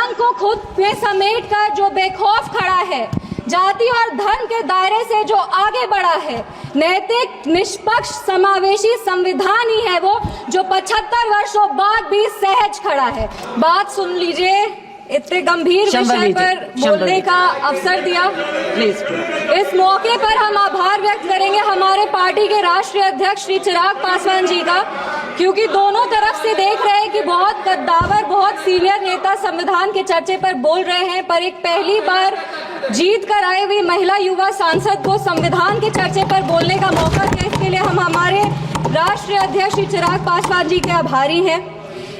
संविधान को खुद में समेटकर जो बेखौफ खड़ा है, जाति और धर्म के दायरे से जो आगे बढ़ा है, नैतिक, निष्पक्ष, समावेशी संविधान ही है वो जो 75 वर्षों बाद भी सहज खड़ा है। बात सुन लीजिए, इतने गंभीर विषय पर बोलने का अवसर दिया। इस मौके पर हम आभार व्यक्त करेंगे हमारे पार्टी के राष्ट्रीय अध्यक्ष श्री चिराग पासवान जी का, क्योंकि दोनों तरफ से देख रहे हैं कि बहुत कद्दावर, बहुत सीनियर नेता संविधान के चर्चे पर बोल रहे हैं, पर एक पहली बार जीत कर आए हुई महिला युवा सांसद को संविधान के चर्चे पर बोलने का मौका दिया। इसके लिए हम हमारे राष्ट्रीय अध्यक्ष श्री चिराग पासवान जी के आभारी हैं।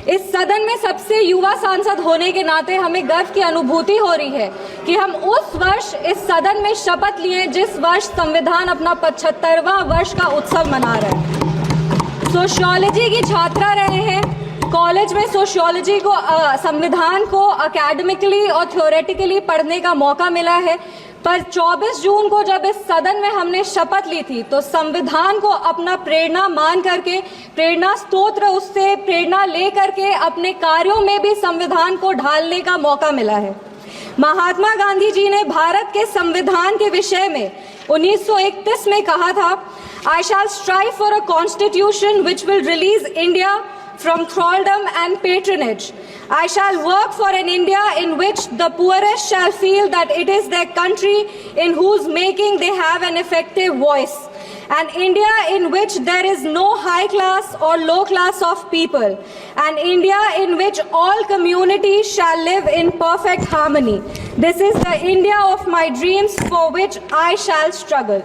इस सदन में सबसे युवा सांसद होने के नाते हमें गर्व की अनुभूति हो रही है कि हम उस वर्ष इस सदन में शपथ लिए जिस वर्ष संविधान अपना 75वां वर्ष का उत्सव मना रहे हैं। सोशियोलॉजी की छात्रा रहे हैं, कॉलेज में सोशियोलॉजी को संविधान को एकेडमिकली और थ्योरेटिकली पढ़ने का मौका मिला है, पर 24 जून को जब इस सदन में हमने शपथ ली थी तो संविधान को अपना प्रेरणा मान करके, प्रेरणा स्तोत्र उससे प्रेरणा ले करके अपने कार्यों में भी संविधान को ढालने का मौका मिला है। महात्मा गांधी जी ने भारत के संविधान के विषय में 1931 में कहा था, I shall strive for a constitution which will release India from thraldom and patronage. I shall work for an India in which the poorest shall feel that it is their country in whose making they have an effective voice. An India in which there is no high class or low class of people. An India in which all communities shall live in perfect harmony. This is the India of my dreams for which I shall struggle.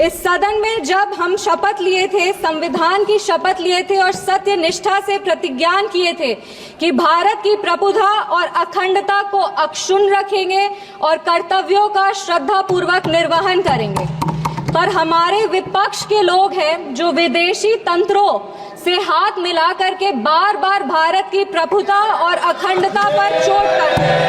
इस सदन में जब हम शपथ लिए थे, संविधान की शपथ लिए थे और सत्य निष्ठा से प्रतिज्ञान किए थे कि भारत की प्रभुता और अखंडता को अक्षुण्ण रखेंगे और कर्तव्यों का श्रद्धा पूर्वक निर्वहन करेंगे, पर हमारे विपक्ष के लोग हैं जो विदेशी तंत्रों से हाथ मिला करके बार बार भारत की प्रभुता और अखंडता पर चोट करते हैं।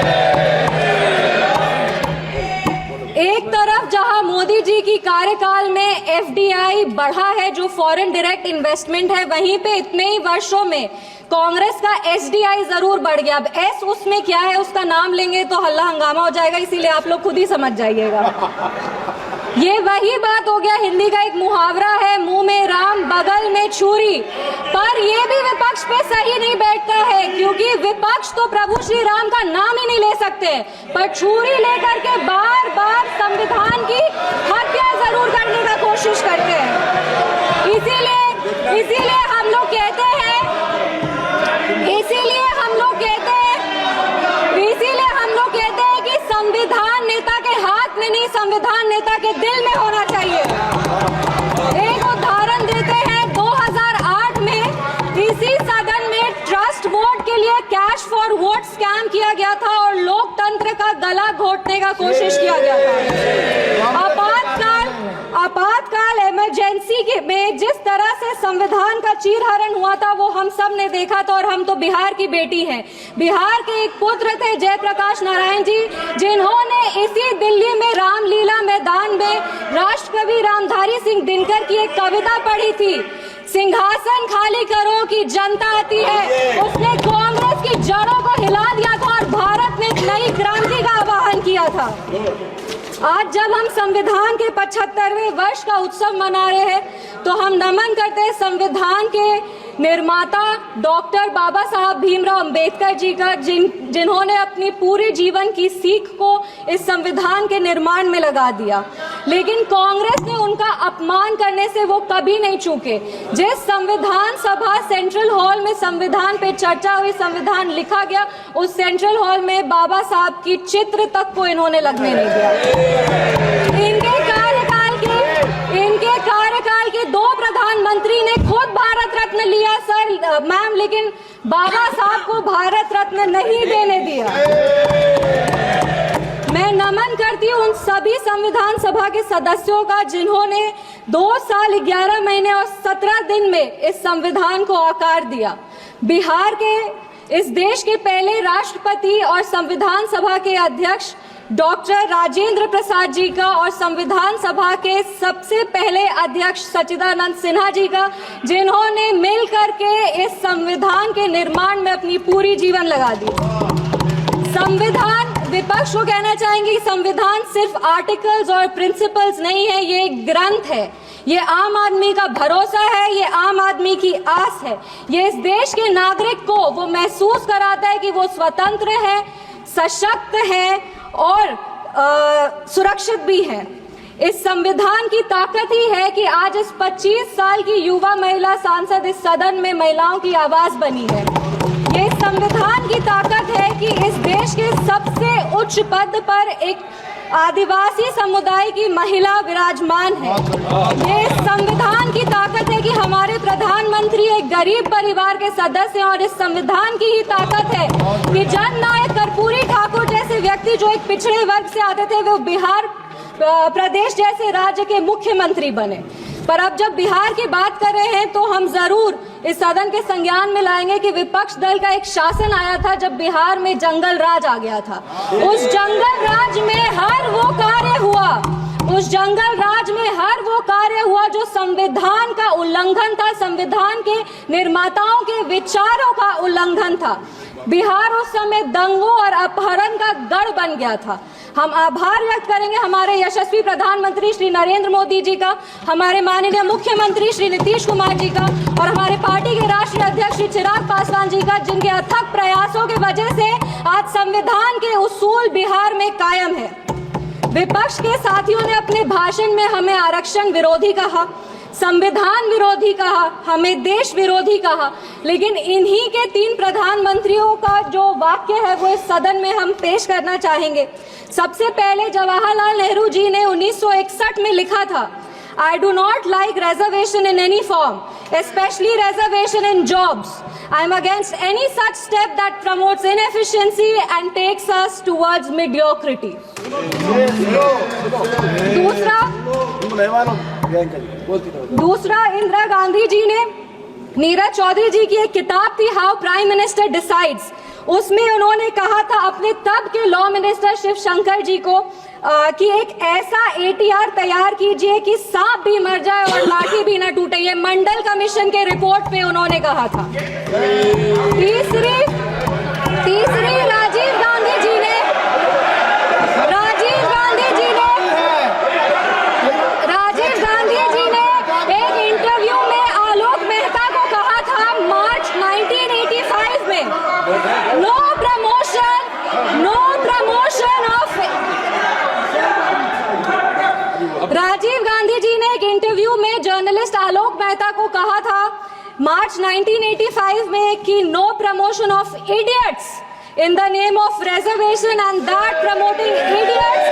एक तरफ जहां मोदी जी की कार्यकाल में एफडीआई बढ़ा है, जो फॉरेन डायरेक्ट इन्वेस्टमेंट है, वहीं पे इतने ही वर्षों में कांग्रेस का एसडीआई जरूर बढ़ गया। अब एस उसमें क्या है, उसका नाम लेंगे तो हल्ला हंगामा हो जाएगा, इसीलिए आप लोग खुद ही समझ जाइएगा। ये वही बात हो गया, हिंदी का एक मुहावरा है, मुंह में राम बगल में छुरी, पर ये भी विपक्ष पे सही नहीं बैठता है, क्योंकि विपक्ष तो प्रभु श्री राम का नाम ही नहीं ले सकते, पर छुरी लेकर के बार बार संविधान की हत्या जरूर करने का कोशिश करते हैं। इसीलिए हम लोग कहते हैं कि संविधान नेता के हाथ में नहीं, संविधान नेता के दिल में होना चाहिए। एक उदाहरण देते हैं, 2008 में इसी सदन में ट्रस्ट वोट के लिए कैश फॉर वोट स्कैम किया गया था और लोकतंत्र का गला घोटने का कोशिश किया गया था। आपातकाल इमरजेंसी के में जिस तरह से संविधान का चीरहरण हुआ था वो हम सब ने देखा था, और हम तो बिहार की बेटी हैं। बिहार के एक पुत्र थे जयप्रकाश नारायण जी, जिन्होंने इसी दिल्ली में रामलीला मैदान में राष्ट्रकवि रामधारी सिंह दिनकर की एक कविता पढ़ी थी, सिंहासन खाली करो कि जनता आती है। उसने कांग्रेस की जड़ों को हिला दिया था और भारत में एक नई क्रांति का आह्वान किया था। आज जब हम संविधान के 75वें वर्ष का उत्सव मना रहे हैं तो हम नमन करते हैं संविधान के निर्माता डॉक्टर बाबा साहब भीमराव अंबेडकर जी का, जिन्होंने अपनी पूरे जीवन की सीख को इस संविधान के निर्माण में लगा दिया। लेकिन कांग्रेस ने उनका अपमान करने से वो कभी नहीं चूके। जिस संविधान सभा सेंट्रल हॉल में संविधान पे चर्चा हुई, संविधान लिखा गया, उस सेंट्रल हॉल में बाबा साहब की चित्र तक को इन्होंने लगने नहीं दिया। इनके कार्यकाल के 2 प्रधानमंत्री ने खुद भारत रत्न लिया सर मैम, लेकिन बाबा साहब को भारत रत्न नहीं देने दिया। मैं नमन करती हूँ उन सभी संविधान सभा के सदस्यों का जिन्होंने 2 साल 11 महीने और 17 दिन में इस संविधान को आकार दिया। बिहार के इस देश के पहले राष्ट्रपति और संविधान सभा के अध्यक्ष डॉक्टर राजेंद्र प्रसाद जी का और संविधान सभा के सबसे पहले अध्यक्ष सच्चिदानंद सिन्हा जी का, जिन्होंने मिल करके इस संविधान के निर्माण में अपनी पूरी जीवन लगा दी। संविधान, विपक्ष को कहना चाहेंगे कि संविधान सिर्फ आर्टिकल्स और प्रिंसिपल्स नहीं है, ये एक ग्रंथ है, ये आम आदमी का भरोसा है, ये आम आदमी की आस है, ये इस देश के नागरिक को वो महसूस कराता है कि वो स्वतंत्र है, सशक्त है और सुरक्षित भी है। इस संविधान की ताकत ही है कि आज इस 25 साल की युवा महिला सांसद इस सदन में महिलाओं की आवाज बनी है। ये संविधान की ताकत है कि इस देश के सबसे उच्च पद पर एक आदिवासी समुदाय की महिला विराजमान है। ये संविधान की ताकत है कि हमारे प्रधानमंत्री एक गरीब परिवार के सदस्य हैं और इस संविधान की ही ताकत है कि जननायक कर्पूरी ठाकुर जैसे व्यक्ति जो एक पिछड़े वर्ग से आते थे वो बिहार प्रदेश जैसे राज्य के मुख्यमंत्री बने। पर अब जब बिहार की बात कर रहे हैं तो हम जरूर इस सदन के संज्ञान में लाएंगे कि विपक्ष दल का एक शासन आया था जब बिहार में जंगल राज आ गया था। उस जंगल राज में हर वो कार्य हुआ, उस जंगल राज में हर वो कार्य हुआ जो संविधान का उल्लंघन था, संविधान के निर्माताओं के विचारों का उल्लंघन था। बिहार उस समय दंगों और अपहरण का गढ़ बन गया था। हम आभार व्यक्त करेंगे हमारे यशस्वी प्रधानमंत्री श्री नरेंद्र मोदी जी का, हमारे माननीय मुख्यमंत्री श्री नीतीश कुमार जी का और हमारे पार्टी के राष्ट्रीय अध्यक्ष श्री चिराग पासवान जी का, जिनके अथक प्रयासों की वजह से आज संविधान के उसूल बिहार में कायम है। विपक्ष के साथियों ने अपने भाषण में हमें आरक्षण विरोधी कहा, संविधान विरोधी कहा, हमें देश विरोधी कहा, लेकिन इन्हीं के 3 प्रधानमंत्रियों का जो वाक्य है वो इस सदन में हम पेश करना चाहेंगे। सबसे पहले जवाहरलाल नेहरू जी ने 1961 में लिखा था, I do not like reservation in any form, especially reservation in jobs. I am against any such step that promotes inefficiency and takes us towards mediocrity. दूसरा इंदिरा गांधी जी ने, नीरज चौधरी जी की एक किताब थी हाउ प्राइम मिनिस्टर डिसाइड्स, उसमें उन्होंने कहा था अपने तब के लॉ मिनिस्टर शिव शंकर जी को कि एक ऐसा ATR तैयार कीजिए कि सांप भी मर जाए और लाठी भी न टूटे। ये मंडल कमीशन के रिपोर्ट पे उन्होंने कहा था। तीसरी राजीव गांधी जी ने एक इंटरव्यू में आलोक मेहता को कहा था मार्च 1985 में, no promotion off. Rajiv Gandhi ji ने एक इंटरव्यू में जर्नलिस्ट आलोक मेहता को कहा था मार्च 1985 में कि no promotion of idiots in the name of reservation, and that promoting idiots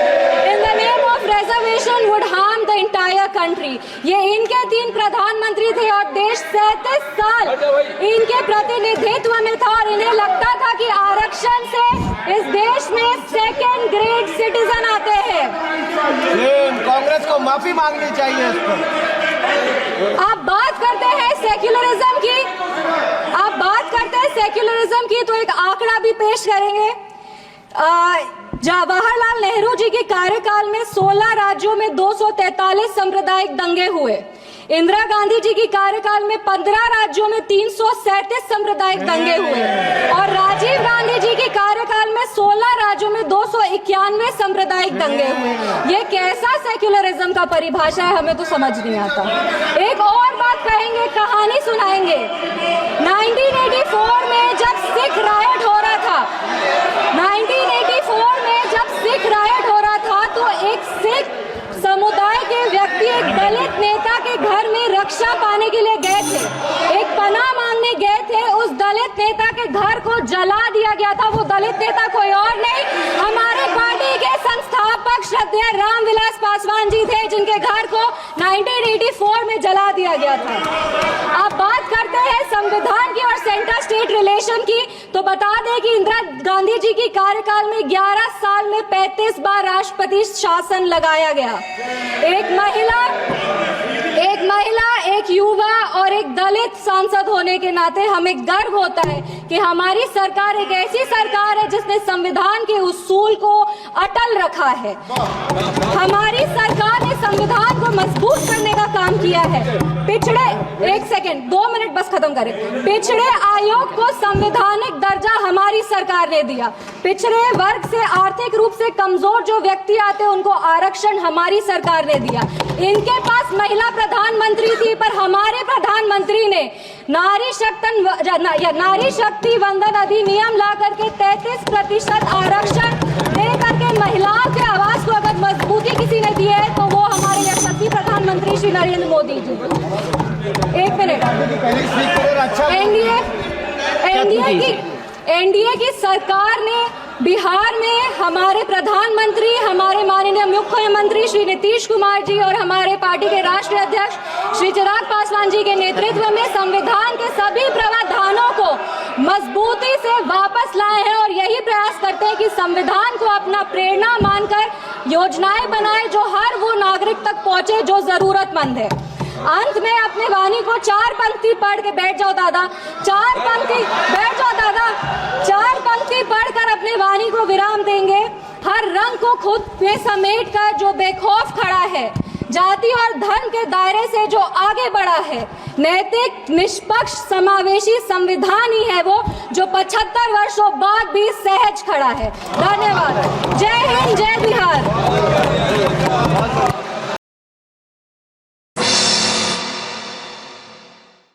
in the name of reservation would harm the entire country. ये इनके 3 प्रधानमंत्री थे और देश 37 साल इनके प्रतिनिधित्व में था और इन्हें लगता था कि आरक्षण से इस देश में सेकेंड ग्रेड सिटीजन आते हैं। कांग्रेस को माफी मांगनी चाहिए इस पर। आप बात करते हैं सेक्युलरिज्म की, की तो एक आंकड़ा भी पेश करेंगे। जवाहरलाल नेहरू जी के कार्यकाल में 16 राज्यों में 243 सांप्रदायिक दंगे हुए। इंदिरा गांधी जी के कार्यकाल में 15 राज्यों में 337 सांप्रदायिक दंगे हुए और राजीव गांधी जी के कार्यकाल में 16 राज्यों में 291 सांप्रदायिक दंगे हुए। ये कैसा सेक्युलरिज्म का परिभाषा है, हमें तो समझ नहीं आता। एक और बात कहेंगे, कहानी सुनाएंगे। 1984 में जब सिख रायट हो रहा था, 1984 में जब सिख रायट हो रहा था तो एक सिख समुदाय के व्यक्ति एक दलित नेता के घर में रक्षा पाने के लिए गए थे, एक पनाह मांगने गए थे। उस दलित नेता के घर को जला दिया गया था। वो दलित नेता कोई और नहीं, हमारे पार्टी के संस्थापक श्रद्धेय रामविलास पासवान जी थे, जिनके घर को 1984 में जला दिया गया था। आप बात करते हैं संविधान की और सेंटर स्टेट रिलेशन की, तो बता दें कि इंदिरा गांधी जी की कार्यकाल में 11 साल में 35 बार राष्ट्रपति शासन लगाया गया। एक महिला, एक युवा और एक दलित सांसद होने के नाते हमें गर्व होता है कि हमारी सरकार एक ऐसी सरकार है जिसने संविधान के उसूल को अटल रखा है। हमारी सरकार ने संविधान को मजबूत करने का काम किया है। पिछड़े 1 सेकेंड 2 मिनट बस खत्म करें। पिछड़े आयोग को संवैधानिक दर्जा हमारी सरकार ने दिया। पिछड़े वर्ग से आर्थिक रूप से कमजोर जो व्यक्ति आते हैं उनको आरक्षण हमारी सरकार ने दिया। इनके पास महिला प्रधानमंत्री थी, पर हमारे प्रधानमंत्री ने नारी शक्ति वंदन अधिनियम ला करके 33% आरक्षण दे करके महिलाओं के आवाज को अगर मजबूती किसी ने दी है तो वो हमारे यशस्वी प्रधानमंत्री श्री नरेंद्र मोदी जी। 1 मिनट। एनडीए की सरकार ने बिहार में हमारे प्रधानमंत्री, हमारे माननीय मुख्यमंत्री श्री नीतीश कुमार जी और हमारे पार्टी के राष्ट्रीय अध्यक्ष श्री चिराग पासवान जी के नेतृत्व में संविधान के सभी प्रावधानों को मजबूती से वापस लाए हैं और यही प्रयास करते हैं कि संविधान को अपना प्रेरणा मानकर योजनाएं बनाए जो हर वो नागरिक तक पहुंचे जो जरूरतमंद है। अंत में अपने वाणी को 4 पंक्ति पढ़ के बैठ जाओ दादा, 4 पंक्ति बैठ जाओ दादा, 4 पंक्ति पढ़कर अपने वाणी को विराम देंगे। हर रंग को खुद में समेट कर जो बेखौफ खड़ा है, जाति और धर्म के दायरे से जो आगे बढ़ा है, नैतिक निष्पक्ष समावेशी संविधान ही है वो जो 75 वर्षों बाद भी सहज खड़ा है। धन्यवाद। जय हिंद, जय बिहार।